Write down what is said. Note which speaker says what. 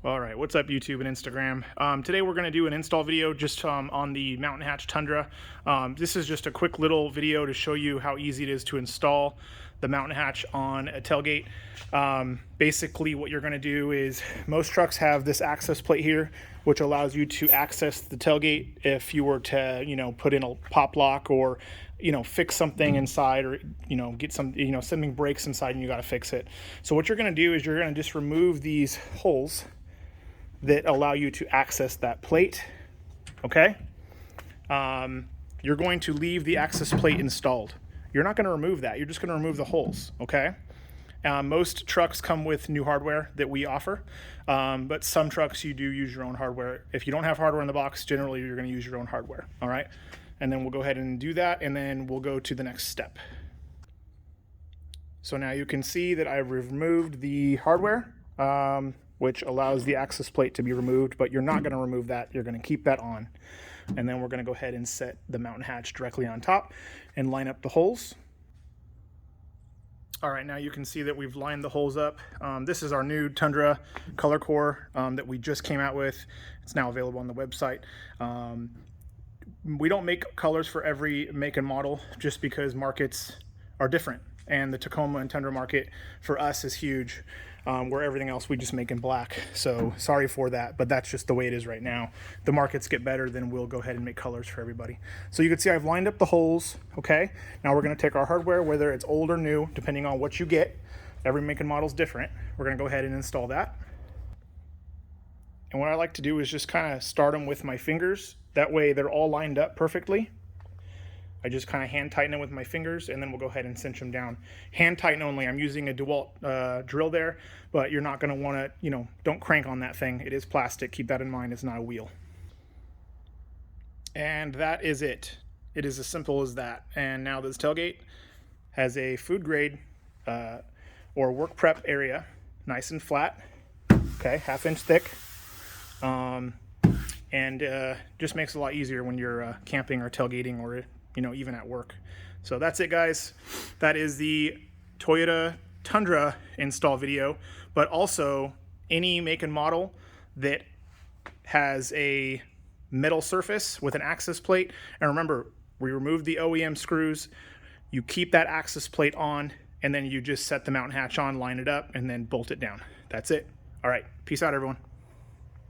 Speaker 1: All right, what's up YouTube and Instagram? Today we're going to do an install video just on the Mountain Hatch Tundra. This is just a quick little video to show you how easy it is to install the Mountain Hatch on a tailgate. Basically what you're going to do is, most trucks have this access plate here which allows you to access the tailgate if you were to put in a pop lock or fix something inside, or get some something breaks inside and you got to fix it. So what you're going to do is you're going to just remove these holes that allow you to access that plate. Okay, you're going to leave the access plate installed. You're not going to remove that, you're just going to remove the holes. Okay, most trucks come with new hardware that we offer, but some trucks you do use your own hardware. If you don't have hardware in the box, generally you're going to use your own hardware. All right, and then we'll go ahead and do that, and then we'll go to the next step. So now you can see that I've removed the hardware, which allows the access plate to be removed, but you're not going to remove that, you're going to keep that on. And then we're going to go ahead and set the Mountain Hatch directly on top and line up the holes. All right, now you can see that we've lined the holes up. This is our new Tundra color core that we just came out with. It's now available on the website. We don't make colors for every make and model just because markets are different, and the Tacoma and Tundra market for us is huge, where everything else we just make in black. So sorry for that, but that's just the way it is right now. The markets get better, then we'll go ahead and make colors for everybody. So you can see I've lined up the holes. Okay, now we're going to take our hardware, whether it's old or new, depending on what you get. Every make and model is different. We're going to go ahead and install that. And what I like to do is just kind of start them with my fingers. That way they're all lined up perfectly. I just kind of hand tighten it with my fingers, and then we'll go ahead and cinch them down. Hand tighten only. I'm using a DeWalt drill there, but you're not going to want to, don't crank on that thing. It is plastic. Keep that in mind. It's not a wheel. And that is it. It is as simple as that. And now this tailgate has a food grade or work prep area, nice and flat. Okay, 1/2 inch thick. And just makes it a lot easier when you're camping or tailgating, or even at work. So that's it, guys. That is the Toyota Tundra install video, but also any make and model that has a metal surface with an access plate. And remember, we removed the OEM screws. You keep that access plate on, and then you just set the Mountain Hatch on, line it up, and then bolt it down. That's it. All right, peace out, everyone.